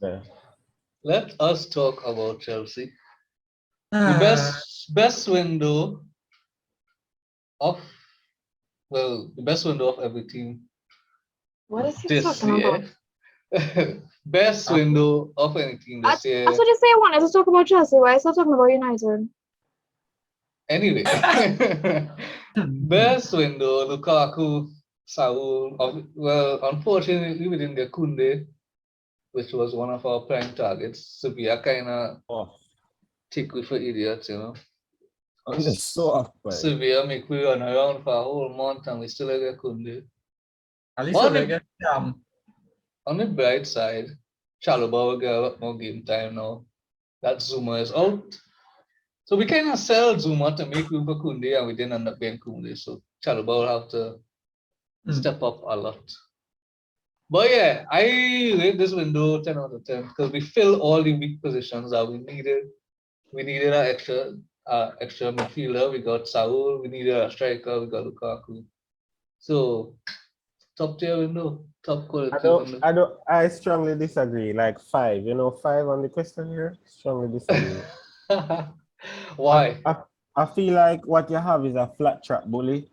Yeah. Let us talk about Chelsea. The Ah, best window of the best window of every team What is he this talking about? year. Best window of any team this That's year. what you say. I wanted to talk about Chelsea. Why is he talking about United? Anyway, best window, Lukaku, Saul. Well, unfortunately, we didn't get Kunde, which was one of our prime targets. Sevilla kind of Oh, take we for idiots, you know. and it's so off, but Sevilla make we run around for a whole month and we still don't get Kunde. at least On they the, get on the bright side, Chalobah will get a lot more game time now. That Zuma is out. So we kind of sell Zuma to make room for Kunde and we didn't end up getting Kunde. So Chalobah will have to step up a lot. But yeah, I rate this window 10 out of 10 because we fill all the weak positions that we needed. We needed an extra midfielder. We got Saul. We needed a striker. We got Lukaku. So top tier window, top quality window. I strongly disagree. Like 5, 5 on the question here. Strongly disagree. Why? I feel like what you have is a flat track bully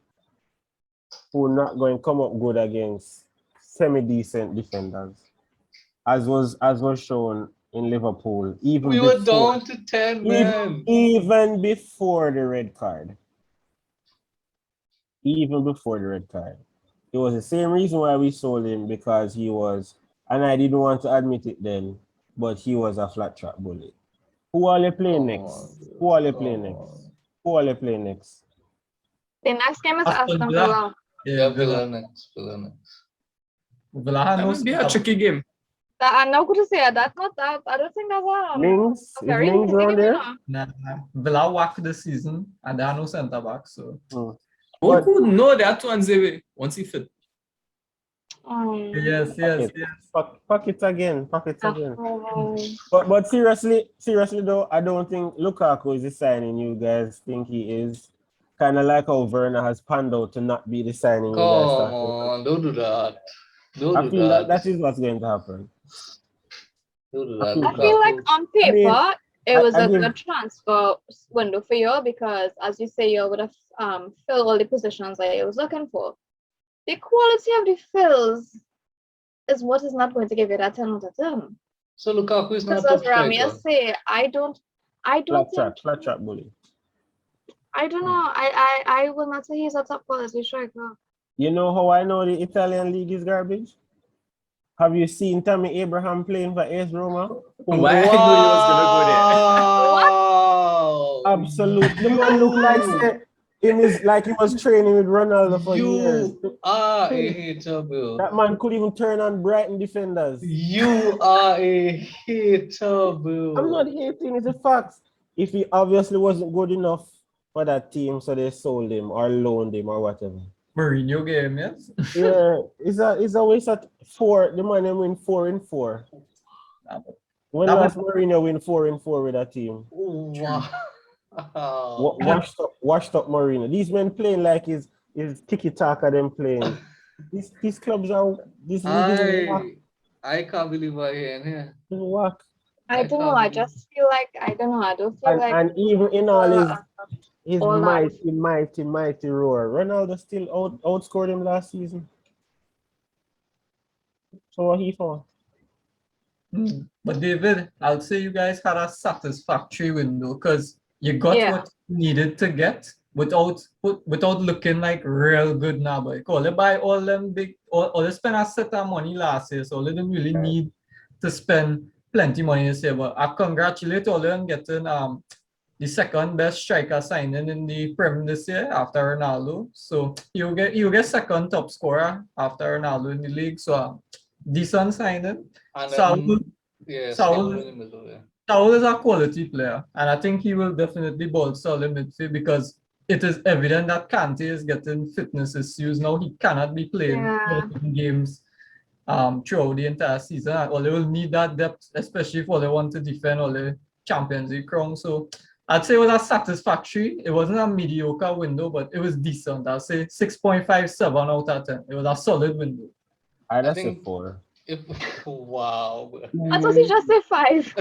who not going to come up good against semi-decent defenders, as was shown in Liverpool, We were down to 10 men. Even before the red card. Even before the red card. It was the same reason why we sold him, because he was, and I didn't want to admit it then, but he was a flat track bully. Who are they playing next? Who are they playing next? Who are they playing next? The next game is Aston Aston Villa. Villa. Yeah, Villa next. Villa next. Villa had That no would be a tricky game. I'm not going to say that's not that. I don't think that's Mings? a Is very Mings easy on game, you there? know. Nah, Villa whacked this season and there are no centre backs. So Who could know that Tuanzebe once he fit? yes. Pockets again. Oh. But seriously though, I don't think Lukaku is the signing you guys think he is. Kind of like how Werner has panned out to not be the signing Come you guys thought. on, don't do that. I feel that is what's going to happen. Don't do that. I I feel like on paper it was a give- good transfer window for you because, as you say, you would have filled all the positions that you was looking for. The quality of the fills is what is not going to give you that 10 out of 10. So Lukaku is not Because a as top Ramia striker. say, I don't think flat track bully. I don't know. I will not say he's a top quality striker. You know how I know the Italian league is garbage? Have you seen Tammy Abraham playing for AS Roma? Why I knew he was gonna go Wow. Absolutely. The man look like he was training with Ronaldo for years. You are a hater, bro. That man could even turn on Brighton defenders. You are a hater, bro. I'm not hating, it's a fact. If he obviously wasn't good enough for that team, so they sold him or loaned him or whatever. Mourinho game, yes. Yeah, it's always at 4. The man win 4 in 4. When last Mourinho win 4 in 4 with that team? Wow. Washed up Mourinho. These men playing like is tiki taka them playing. These clubs are this league is whack. I can't believe I hear here. It's whack. I don't know. I just feel like I don't know. I don't feel like And even in all his all mighty roar, Ronaldo still outscored him last season. So what he for? But David, I'll say you guys had a satisfactory window because you got what you needed to get without looking like real good now. But all they buy all them big, all they spend a set of money last year, so they didn't really need to spend plenty money this year. But I congratulate all of them getting the second best striker signing in the Prem this year after Ronaldo. So you get second top scorer after Ronaldo in the league. So decent signing. Saul is a quality player, and I think he will definitely bolster the midfield because it is evident that Kante is getting fitness issues now. He cannot be playing games throughout the entire season. Or they will need that depth, especially if they want to defend all the Champions League crown. So I'd say it was a satisfactory. It wasn't a mediocre window, but it was decent. I'd say 6.57 out of 10. It was a solid window. That's a 4. If wow. I thought he just said 5.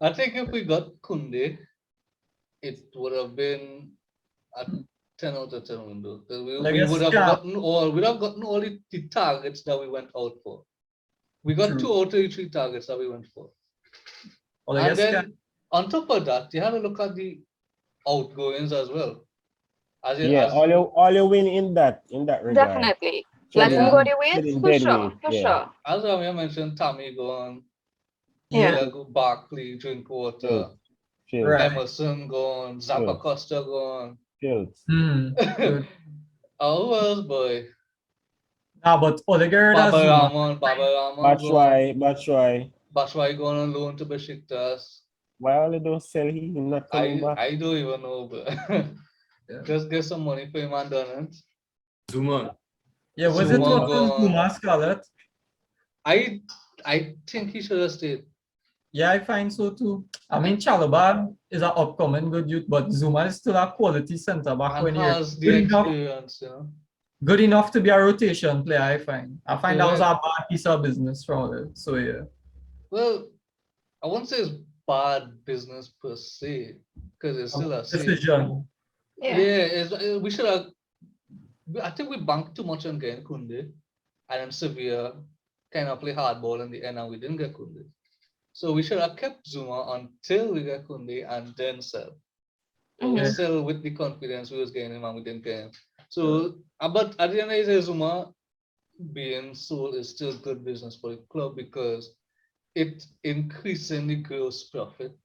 I think if we got Kunde, it would have been a 10 out of 10 window. 'Cause we would have gotten all the targets that we went out for. We got True. 2 out of the 3 targets that we went for. Well, I And guess then on top of that, you had to look at the outgoings as well. Yeah, all you win in that regard. Definitely. Let him go the weights for sure. For sure. As Ramia mentioned, Tammy gone. Yeah. Barkley, Drinkwater. Fields. Emerson gone. Zappa Costa gone. Fields. Good. Oh, who else, boy? Nah, but Odegaard has Baba Rahman gone. Batshuayi gone on loan to Besiktas. Why only don't sell him? He's not coming back. I don't even know, but just get some money for him and done it. Zuma. Yeah, was it what Zuma Scarlett? I think he should have stayed. Yeah, I find so too. I mean, Chalobah is an upcoming good youth, but Zuma is still a quality centre back when you're good enough to be a rotation player. I find that was a bad piece of business from it. So yeah. Well, I won't say it's bad business per se, because it's still a decision. Yeah, we should have. I think we banked too much on getting Kunde, and then Sevilla kind of play hardball in the end, and we didn't get Kunde. So we should have kept Zuma until we get Kunde and then sell. We sell with the confidence we was getting him and we didn't get him. So, but at the end of the day, Zuma being sold is still good business for the club because it increasing the gross profit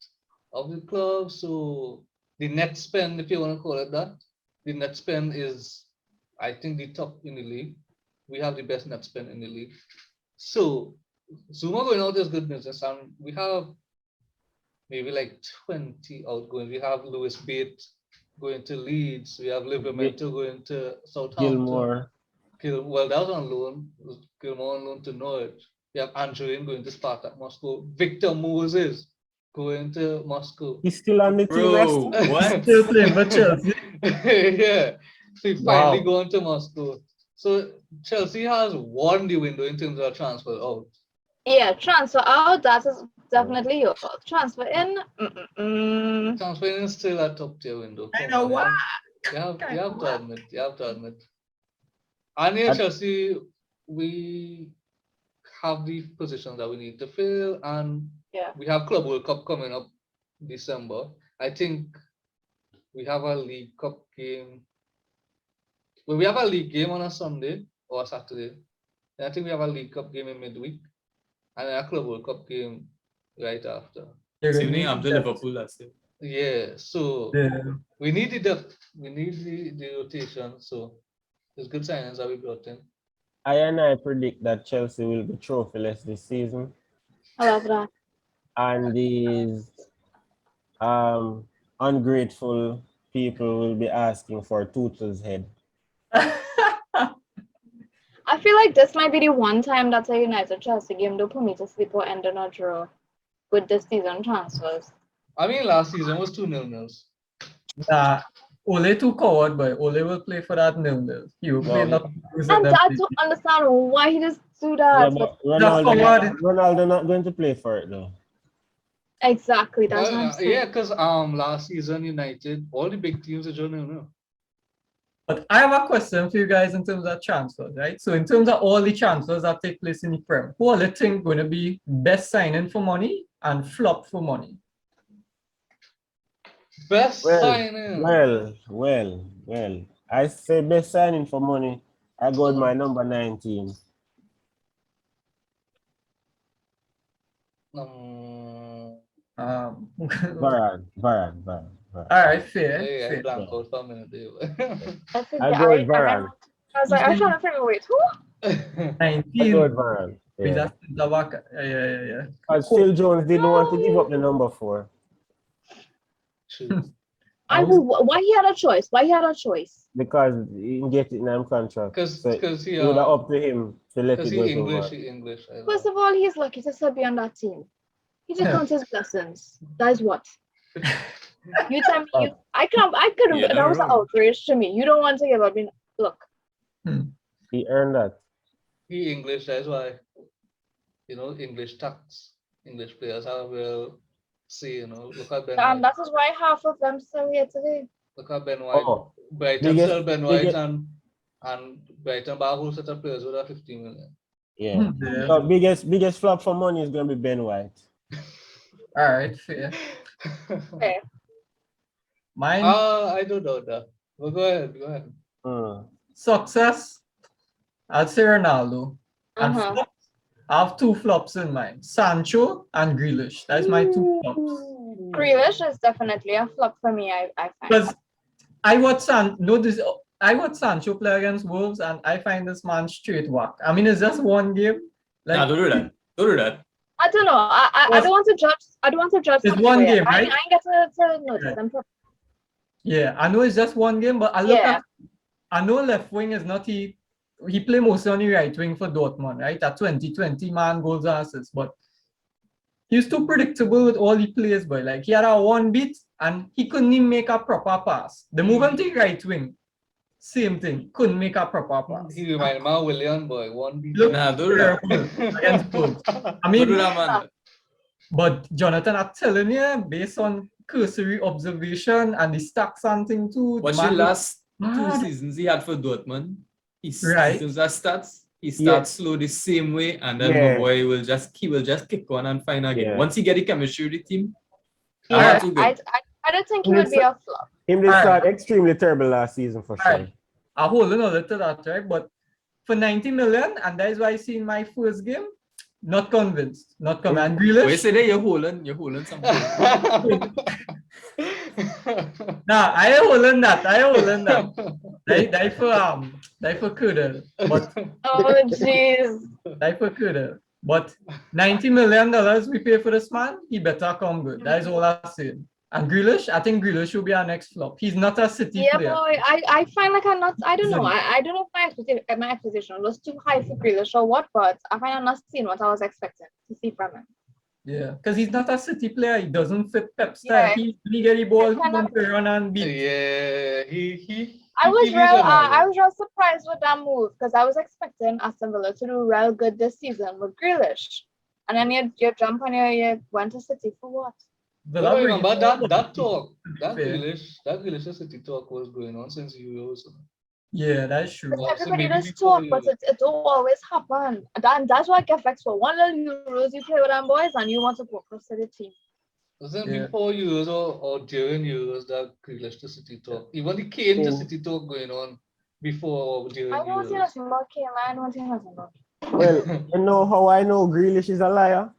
of the club. So the net spend, if you want to call it that, the net spend is, I think, the top in the league. We have the best net spend in the league. So Zuma going out is good business, and we have maybe like 20 outgoing. We have Lewis Bates going to Leeds. We have Livramento going to Southampton. Gilmore. Well, that was on loan. Gilmore on loan to Norwich. We have Andrew going to Spartak Moscow. Victor Moses going to Moscow. He's still on the team. What? Still playing for Chelsea. Yeah. So he finally going to Moscow. So Chelsea has won the window in terms of transfer out. Yeah, transfer out, that is definitely your fault. Transfer in, Transfer in is still a top tier window. I know what. You have to admit. And here Chelsea, we have the positions that we need to fill, and we have Club World Cup coming up December. I think we have a League Cup game. Well, we have a league game on a Sunday or a Saturday. And I think we have a League Cup game in midweek, and a Club World Cup game right after. Evening after Liverpool last year. Yeah, so we need the depth, we need the rotation. So there's good signings that we brought in. I predict that Chelsea will be trophyless this season. I love that. And these ungrateful people will be asking for Tuchel's head. I feel like this might be the one time that a United Chelsea game don't put me to sleep or end on a draw with this season transfers. I mean, last season was 2-0. Nah, Ole too coward, but Ole will play for that 0-0. He will play nothing. And I don't understand why he just do that. Yeah, but Ronaldo not going to play for it though. Exactly, that's what I'm saying. Yeah, because last season United, all the big teams are doing 0-0. But I have a question for you guys in terms of transfers, right? So in terms of all the transfers that take place in the Prem, who are the think going to be best signing for money and flop for money? Best signing. Well. I say best signing for money. I go with my number 19. Varane. All right, fair. Yeah, I blank out for a minute there. I go with Varane. I was like, I'm trying to figure out, wait, who? 19. I go with Varane. Yeah. Because Phil Jones didn't want to give up the number 4. True. And why he had a choice? Because he didn't get it in his contract. Because he it would have up to him to let it go. English. First of all, he's lucky to still be on that team. He just counts his blessings. That is what. You tell me, I could that was an outrage to me. You don't want to give up. Look. He earned that. he English, that's why. English tax. English players have real say, Look at Ben And White. that is why half of them still here today. Look at Ben White. Oh, Brighton sell Ben White and Brighton buy a whole set of players with a 50 million. Yeah. Yeah. So biggest flop for money is gonna be Ben White. All right, fair. Okay. Mine I don't know that. Well, go ahead. success. I'd say Ronaldo. And Uh-huh. flops, I have 2 flops in mind: Sancho and Grealish. That's my 2 flops. Grealish is definitely a flop for me, I find. Because I watched Sancho play against Wolves, and I find this man straight whack. I mean, it's just one game. Nah, don't do that. Don't do that. I don't know. I don't want to judge. I don't want to judge. It's Sancho one yet. game, right? I ain't get to notice Right. them properly. Yeah, I know it's just one game, but I look Yeah. at. I know left wing is not he. He play mostly on the right wing for Dortmund, right? At 2020 man goals and assists, but he's too predictable with all he plays, boy. Like he had a one beat and he couldn't even make a proper pass. The move on to the right wing, same thing, couldn't make a proper pass. He reminded me of William, boy. One beat. Look Nah, don't do that. terrible against Wolves. I Don't mean, do that, man. but Jonathan, I'm telling you, based on cursory observation and the stats and thing too. Watch the last 2 seasons he had for Dortmund. In terms of stats, he starts slow the same way, and then my boy will just kick on and find a game. Once he get the chemistry with the team, Yeah, I don't think he would be a flop. Him did start extremely terrible last season for sure. I hold another to that, right? But for 90 million, and that is why I see in my first game, not convinced. Not convinced. And Grealish. Wait, say that you're holding something. Nah, I ain't holding that. That for Kudel. But Oh jeez. that for Kudel. But $90 million we pay for this man, he better come good. That is all I'm saying. And Grealish, I think Grealish should be our next flop. He's not a City player. Yeah, boy. I find like I don't know. I don't know if my expectation was too high for Grealish or what, but I find I'm not seeing what I was expecting to see from him. Yeah, because he's not a City player. He doesn't fit Pep style. Yeah. He get the ball, he want to run and beat. Yeah, he I was real surprised with that move because I was expecting Aston Villa to do real good this season with Grealish, and then you jump on you went to City for what? No, remember that talk, that Grealish City talk was going on since Euros. Yeah, that's true. Everybody does talk, but it don't always happen. And that's why I get vexed for one little Euros you play with them boys and you want to go across to the team. Wasn't before Euros or during Euros that Grealish to City talk? Even the Kane to City talk going on before or during Euros. I don't see nothing about Kane, I don't see nothing about Kane. Well, you know how I know Grealish is a liar?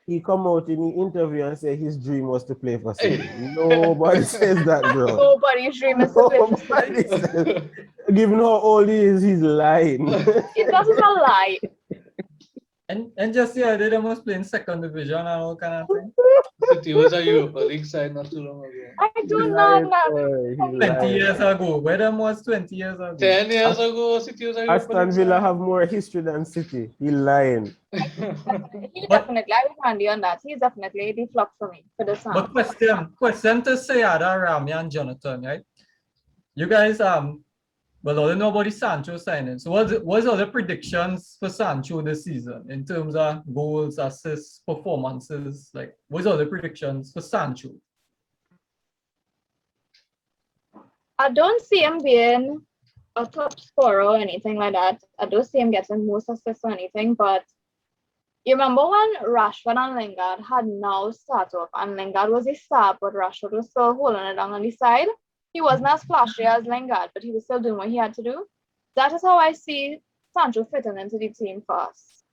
He come out in the interview and say his dream was to play for City. Nobody says that, bro. Nobody's dream is to play for City. Given how old he is, he's lying. That is a lie. And just the other day, they was playing second division and all kind of thing. City was a Europa League side not too long ago. I do not know. 20 years ago. Where them was 20 years ago? 10 years ago, City was a Europa Aston League Villa side. have more history than City. He lying. He definitely, I will hand you on that. He's definitely the flop for me for this But one. question to Saiyada, Ramia, and Jonathan, right? You guys, well, I don't know about the Sancho signing. So what's all the predictions for Sancho this season in terms of goals, assists, performances? Like, what's all the predictions for Sancho? I don't see him being a top scorer or anything like that. I don't see him getting most assists or anything, but you remember when Rashford and Lingard had now started off and Lingard was a star, but Rashford was still holding it down on the side? He wasn't as flashy as Lingard, but he was still doing what he had to do. That is how I see Sancho fitting into the team first.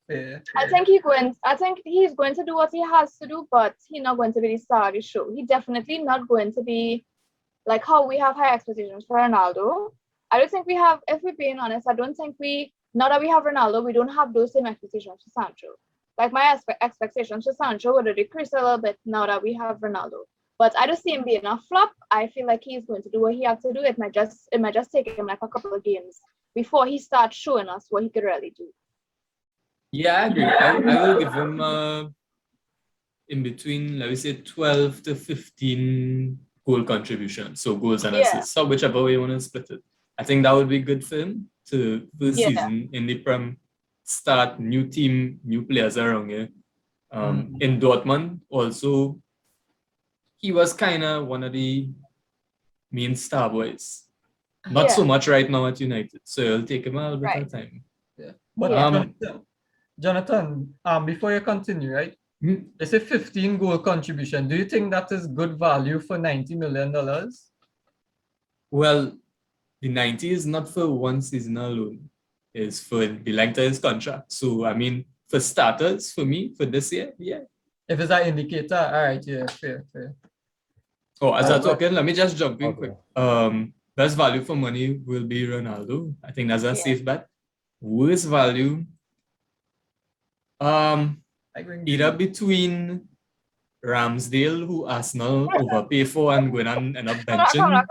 Yeah. I think he's going to do what he has to do, but he's not going to be the star of the show. He's definitely not going to be like how we have high expectations for Ronaldo. I don't think we have, if we're being honest, I don't think now that we have Ronaldo, we don't have those same expectations for Sancho. Like my expectations for Sancho would have decreased a little bit now that we have Ronaldo. But I don't see him being a flop. I feel like he's going to do what he has to do. It might just take him like a couple of games before he starts showing us what he could really do. Yeah, I agree. I will give him in between, let me say, 12 to 15 goal contributions. So goals and assists. So whichever way you want to split it. I think that would be good for him. to first season in the Prem, start new team, new players around here. In Dortmund, also, he was kind of one of the main star boys. Not so much right now at United, so it'll take him a little bit of time. Yeah. But Jonathan, before you continue, right? It's a 15 goal contribution. Do you think that is good value for $90 million? Well, the 90 is not for one season alone. It's for the length of his contract. So, I mean, for starters, for me, for this year, yeah. If it's an indicator, all right, yeah, fair. Oh, as I'm talking, let me just jump in quick. Best value for money will be Ronaldo. I think that's a safe bet. Worst value, either between Ramsdale, who Arsenal overpay for and going and end up benching. Come on.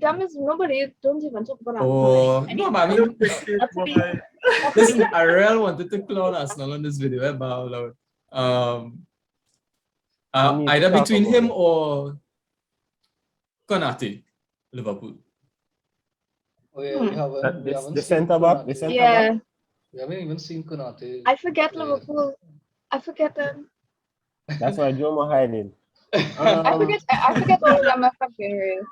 Dumb is nobody. Don't even talk about that. Oh, no, but I mean, listen, I really wanted to clown Arsenal on this video about either between him or Konate, Liverpool. Oh yeah, we haven't the centre back. The centre back. We haven't even seen Konate. I forget Liverpool. I forget them. That's why Jomo hiding. I forget all of them are fucking real.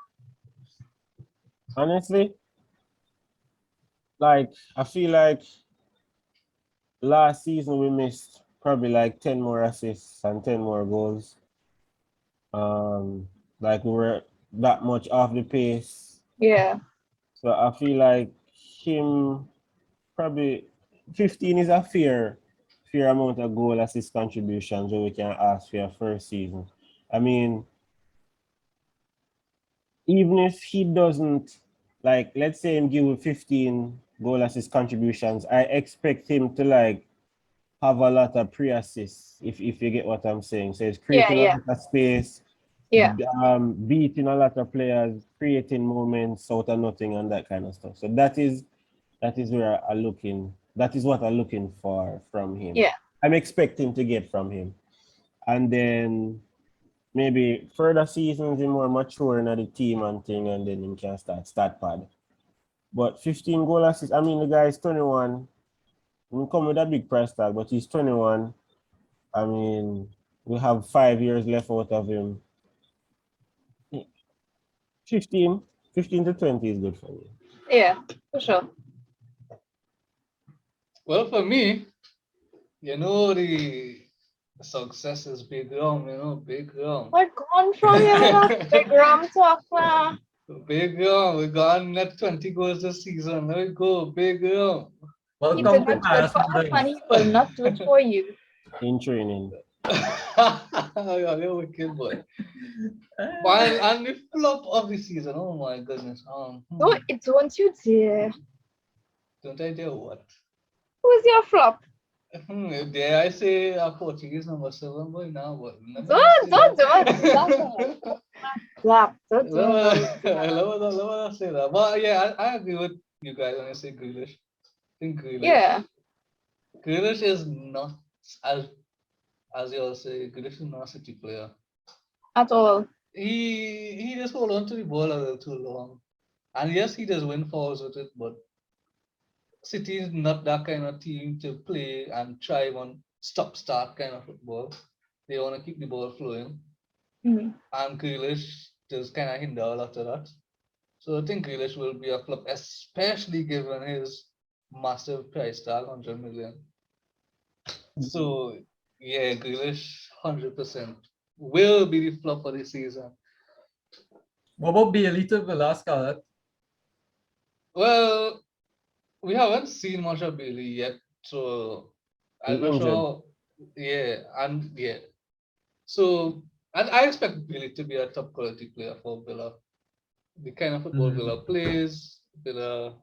Honestly, like I feel like last season we missed probably like 10 more assists and 10 more goals. Like we were that much off the pace. Yeah. So I feel like him probably 15 is a fair amount of goal assist contributions that we can ask for your first season. I mean, even if he doesn't, like, let's say him give you 15 goal assist contributions, I expect him to like have a lot of pre-assists, if you get what I'm saying. So it's creating a lot of space, beating a lot of players, creating moments out of nothing and that kind of stuff. So that is where that is what I'm looking for from him. Yeah. I'm expecting to get from him. And then maybe further seasons in more mature in the team and thing, and then he can start pad. But 15 goal assists, I mean, the guy is 21. We come with a big price tag, but he's 21. I mean, we have 5 years left out of him. 15 to 20 is good for me. Yeah, for sure. Well, for me, the success is big rum, big rum. We're gone from here, big rum talk now. Big rum, we're gone net 20 goals this season. There we go, big rum. He did not do it for us, and he will not do it for you. In training. You're a wicked boy. And the flop of the season, oh my goodness. Don't you dare. Don't I dare what? Who's your flop? Dare I say a Portuguese number 7 boy now? What? Don't do it. Flop. Don't do it. Let me say that. But yeah, I agree with you guys when I say Grealish. I think Grealish. Yeah. Grealish is not, as you all say, Grealish is not a City player. At all. He just hold on to the ball a little too long. And yes, he does win fouls with it, but City is not that kind of team to play and thrive on stop-start kind of football. They want to keep the ball flowing. Mm-hmm. And Grealish just kind of hinder a lot of that. So I think Grealish will be a flop, especially given his massive price tag, 100 million. So yeah, Grealish 100% will be the flop for the season. What about Bailey to Villa, Scarlett? Well, we haven't seen much of Bailey yet, so I'm not sure. So I expect Bailey to be a top quality player for Villa. The kind of football Villa plays, Villa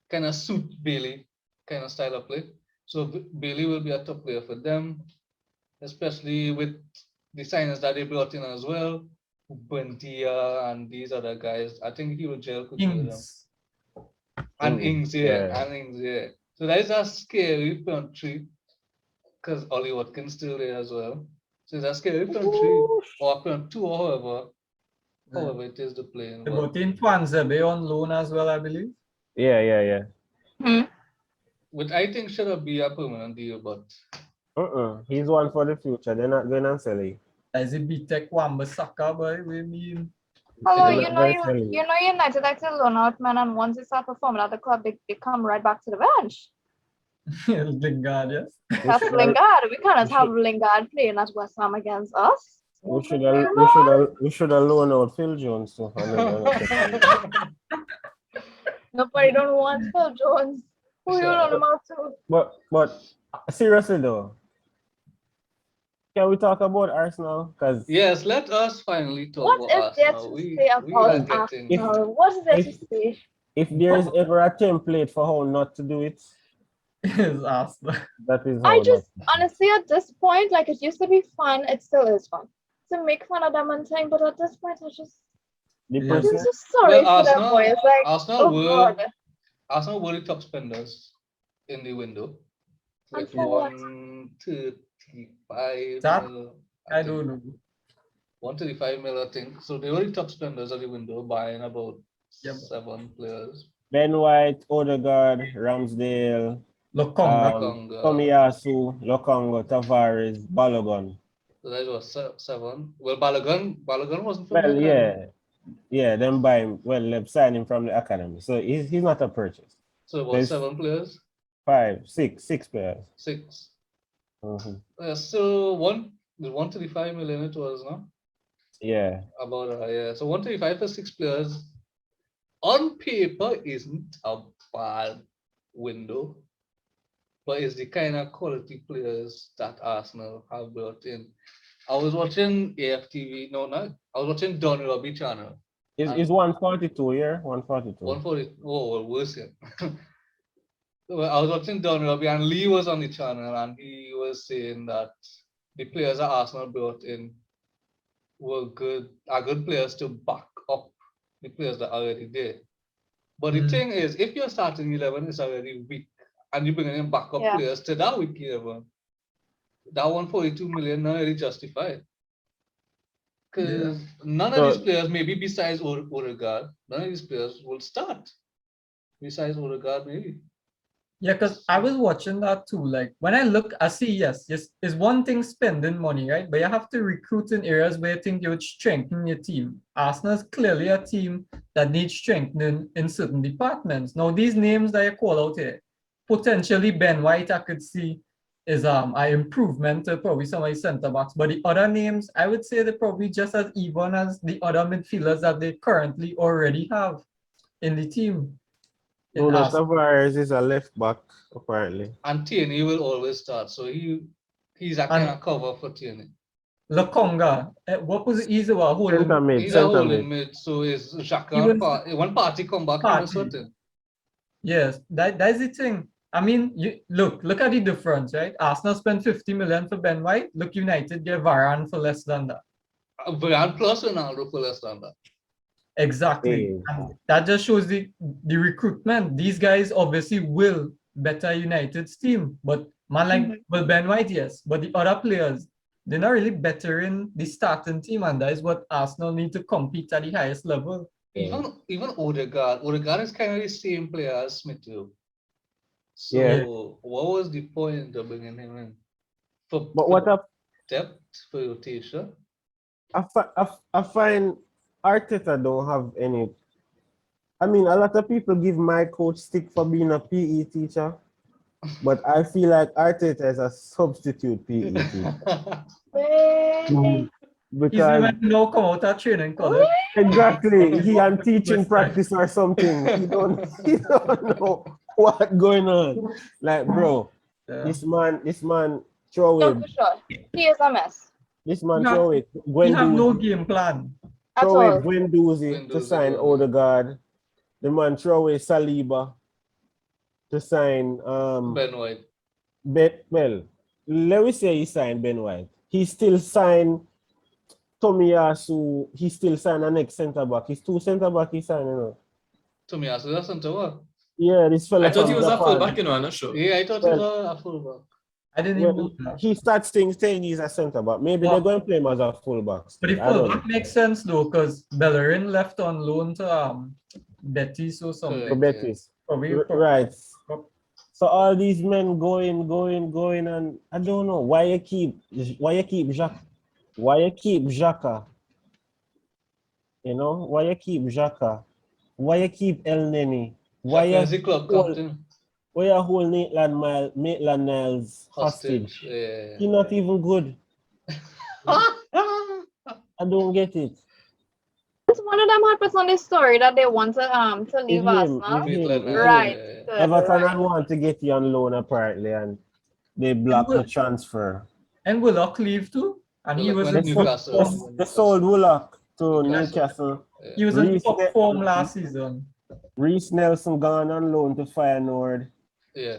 kind of suit Bailey kind of style of play. So Bailey will be a top player for them, especially with the signings that they brought in as well. Buendia and these other guys. I think he will gel with them. And Ings, yeah. So that is a scary front three, because Ollie Watkins still there as well. So it's a scary front three, or front two, or however it is to play. They brought in Twanzebe on loan as well, I believe. Yeah. Which I think should be a permanent deal, but He's one for the future. They're not going to sell him. As it be Tech Wamba-Saka, boy, we mean. Although They're not going to sell him. United like to loan out men, and once they start performing at the club, they come right back to the bench. Lingard, yes. That's Lingard. We cannot have Lingard playing at West Ham against us. We should have loaned out Phil Jones too. Nobody don't want Phil Jones. Who you loan him out to? But seriously though, can we talk about Arsenal? Because yes, let us finally talk What about is there Arsenal. to We say are about getting Arsenal? What is there to say? if there is ever a template for how not to do it, Is Arsenal. that is how I just not. honestly at this point, like it used to be fun, it still is fun to make fun of them and thing, but at this point, The Yeah. I'm person, just sorry Well, for them boys. Like, Arsenal were the top spenders in the window And with for what? 135 That- mil, I think. don't know. 135 mil, I think. So they were the top spenders of the window, buying about Yep. 7 players. Ben White, Odegaard, Ramsdale, Lokonga. Lokonga. Tomiyasu, Lokonga, Tavares, Balogun. So that was 7. Well, Balogun wasn't from Well, the academy. yeah, them buy him. Well, they've signed him from the academy, so he's not a purchase. So about There's 7 players, 6 players. 6. Mhm. So 135 million it was, no? Yeah, About yeah. So 135 for 6 players on paper isn't a bad window, but it's the kind of quality players that Arsenal have brought in. I was watching AFTV. No, not. I was watching Don Robbie channel. it's 142 here, 142. 140. Oh, well, worse yet. Well, I was watching Don Robbie and Lee was on the channel and he was saying that the players that Arsenal brought in were good players to back up the players that are already there. But the thing is, if your starting 11 is already weak and you bring in backup Yeah. players to that weak 11, that 142 million not really justified. Because none of these players, maybe besides Odegaard, none of these players will start. Besides Odegaard, maybe. Yeah, because I was watching that too. Like when I look, I see yes, it's one thing spending money, right? But you have to recruit in areas where you think you would strengthen your team. Arsenal is clearly a team that needs strengthening in certain departments. Now, these names that you call out here, potentially Ben White, I could see is an improvement to probably some of the centre backs. But the other names, I would say they're probably just as even as the other midfielders that they currently already have in the team. Bruno Tavares is a left back, apparently. And Tierney will always start. So he's a kind of cover for Tierney. Lokonga, what was it? He's a holding Center mid, He's a center holding mid. mid. So is Xhaka when Party come back, he will sort him. Yes, that's the thing. I mean, you look at the difference, right? Arsenal spent 50 million for Ben White. Look, United get Varane for less than that. Varane plus Ronaldo for less than that. Exactly. And that just shows the recruitment. These guys obviously will better United's team. But man like well, Ben White, yes. But the other players, they're not really bettering the starting team, and that is what Arsenal need to compete at the highest level. Even Odegaard is kind of the same player as Smith too. So what was the point of bringing him in? For depth, for rotation? I find Arteta don't have any. I mean, a lot of people give my coach stick for being a PE teacher, but I feel like Arteta is a substitute PE teacher. Because he's no come out of training college. Exactly, he on teaching practice or something. He don't know what going on. Like, bro, this man throw No, it. for sure. He is a mess. This man throw it. He have no game plan. Throw it Guendouzi to sign Odegaard. The man throw away Saliba to sign Ben White. Well, let me say he signed Ben White. He still signed Tomiyasu. He still signed the next centre back. He's 2 centre back he signed, you know. Tomiyasu, that's centre back. Yeah, this fella. I thought he was a fullback, you know, I'm not sure. Yeah, I thought he was a fullback. I didn't even know that. He starts saying he's a centre back. Maybe they're going to play him as a fullback. But the fullback makes sense though, because Bellerin left on loan to Betis or something. For Betis. Probably So all these men going, and I don't know why you keep Jacques, why you keep Xhaka, you know, why you keep Xhaka, why you keep El Neni, why Xhaka is the you club hold, captain. why you hold Maitland Niles hostage? Yeah. He's not even good. I don't get it. It's one of them had put on this story that they want to leave Arsenal. Maitland Niles, Right. yeah. Good, Everton right. had want to get you on loan apparently, and they blocked the transfer. And Willock leave too. And he Willock was went in to top Newcastle. form. They sold Willock to Newcastle. Newcastle. Yeah. He was in Reece top form last season. Reece Nelson gone on loan to Feyenoord. Yeah.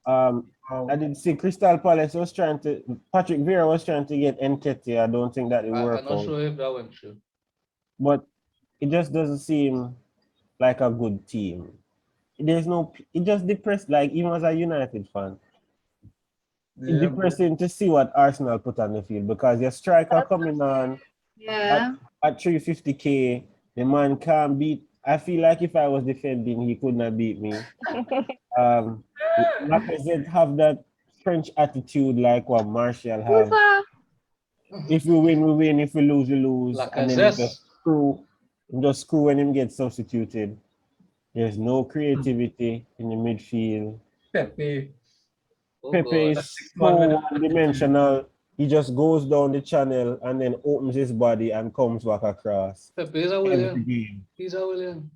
I did see Crystal Palace was trying to, Patrick Vieira was trying to get Nketiah. I don't think that it I'm worked not out. sure if that went through. But it just doesn't seem like a good team. There's no, it just depressed, like even as a United fan. It's Yeah. depressing to see what Arsenal put on the field because your striker coming on Yeah. at 350k, the man can't beat. I feel like if I was defending, he could not beat me. Lacazette have that French attitude like what Martial Who's have. that? If we win, we win. If we lose, we lose. And then Lacazette. just screw when him gets substituted. There's no creativity in the midfield. Pepe. Oh, Pepe God. is so one-dimensional. He just goes down the channel and then opens his body and comes back across. Pepe is a Every William. game. He's a William.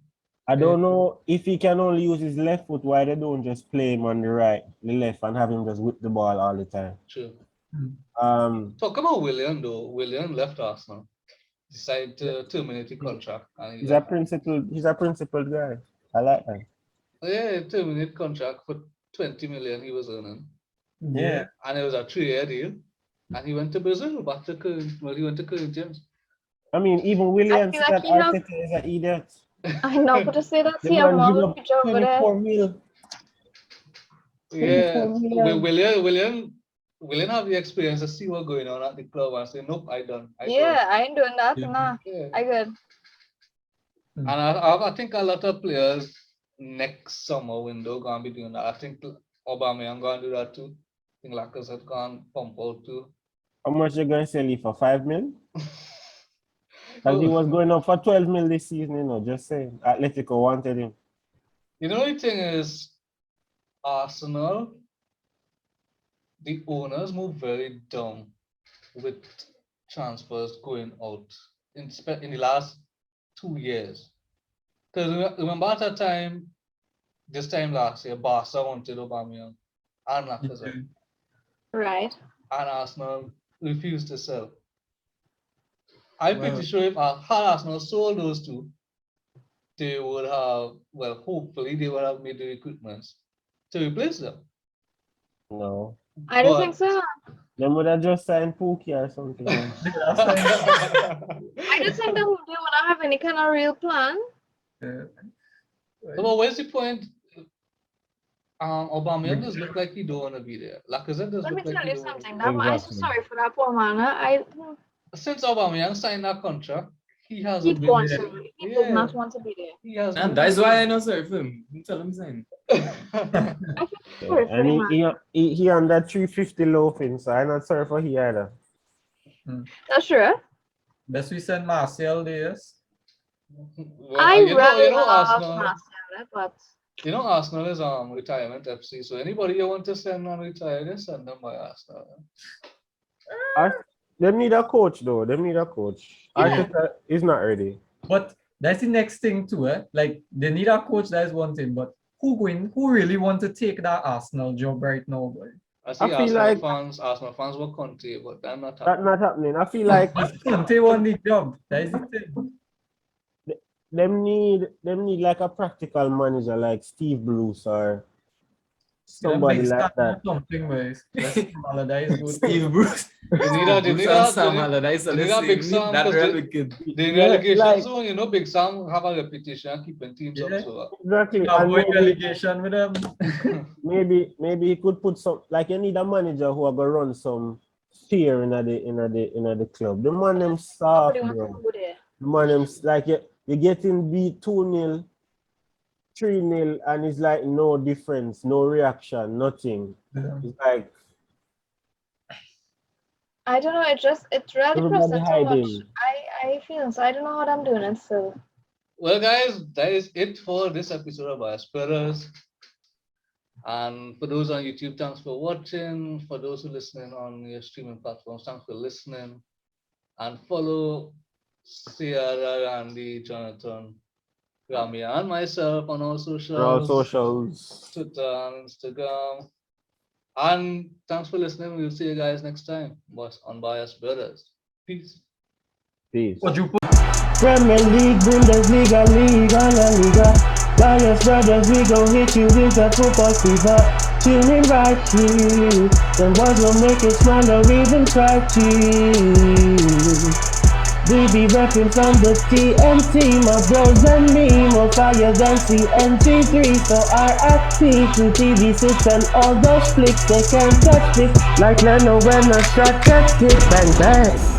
I don't know if he can only use his left foot, why they don't just play him on the left and have him just whip the ball all the time. True. Talk about William though. William left Arsenal. Decided to terminate the contract. And he's a principled guy. I like that. Yeah, terminate contract for 20 million he was earning. Yeah. And it was a 3-year deal. And he went to Brazil, back to he went to Corinthians. I mean, even Williams like that he have- Arteta is an idiot. I know, but to say that The he have man give more up picture over there. 24 mil. Yeah, 24 million. William have the experience to see what's going on at the club and say, nope, I done. I ain't doing that. Yeah. Nah, Yeah. I good. And I think a lot of players next summer window gonna be doing that. I think Aubameyang gonna do that too. I think Lacazette gonna pump out too. How much you gonna sell him for? 5 mil? Because he was going up for 12 mil this season, you know, just saying. Atletico wanted him. You know, the thing is, Arsenal, the owners move very dumb with transfers going out in the last 2 years. Because remember at that time, this time last year, Barca wanted Aubameyang and Lacazette, Right. and Arsenal refused to sell. I'm pretty sure if had Arsenal sold those two, they would have, well, hopefully they would have made the recruitments to replace them. No. I don't think so. They would have just signed Pookie or something. I just think that they would not have any kind of real plan. But where's the point? Aubameyang does look like he don't want to be there. Lacazette does Let me look like tell he you don't want to something. be there. I'm so sorry for that poor man. Since Aubameyang signed that contract, he He hasn't been wants there. to. He does not want to be there. He has. And that's why I know sorry for him. Tell him saying. I feel sorry for And him, man. he on that 350 loafing, so I'm not sorry for he either. That's true. Best we send Martial there. Well, I rather love Arsenal. Marcel, but You know, Arsenal is retirement FC. So anybody you want to send on retire, just send them by Arsenal. They need a coach though. They need a coach. Yeah. Arteta is not ready. But that's the next thing too, eh? Like they need a coach, that is one thing, but who really want to take that Arsenal job right now, boy? I see Arsenal fans were Conte, but that's not happening. That's not happening. I feel like Conte won the job. That is the thing. them need like a practical manager like Steve Bruce or somebody like that. Something, boy. That is good. Steve Bruce. They need a big Sam. That relegation. The relegation zone, you know, Big Sam have a reputation keeping teams up. So Exactly. Avoid relegation with them. maybe he could put some, like, you need a manager who are gonna run some fear in the club. The man them soft, nobody wants bro. to go there. The man them like you're getting beat 2-0 3-0 and it's like no difference, no reaction, nothing. Yeah. It's like I don't know. It's really everybody depressing to watch. hiding. I feel so. I don't know what I'm doing it still. Well, guys, that is it for this episode of Bias Brothers. And for those on YouTube, thanks for watching. For those who are listening on your streaming platforms, thanks for listening. And follow Saiyada, Randy, Jonathan, Ramia, and myself on all socials. On all socials. Twitter and Instagram. And thanks for listening. We'll see you guys next time on Bias Brothers. Peace. Peace. What you put? Premier League, Bundesliga, Liga, La Liga. Bias Brothers, we gon' hit you with that football fever. Tune in right here. Them boys will make it smile or even try to. We be reppin' from the TNT, my bros and me, more fire than CNT3. So RIP to TV6 and all those flicks, they can't touch it. Like Leno when a shot gets hit, bang bang.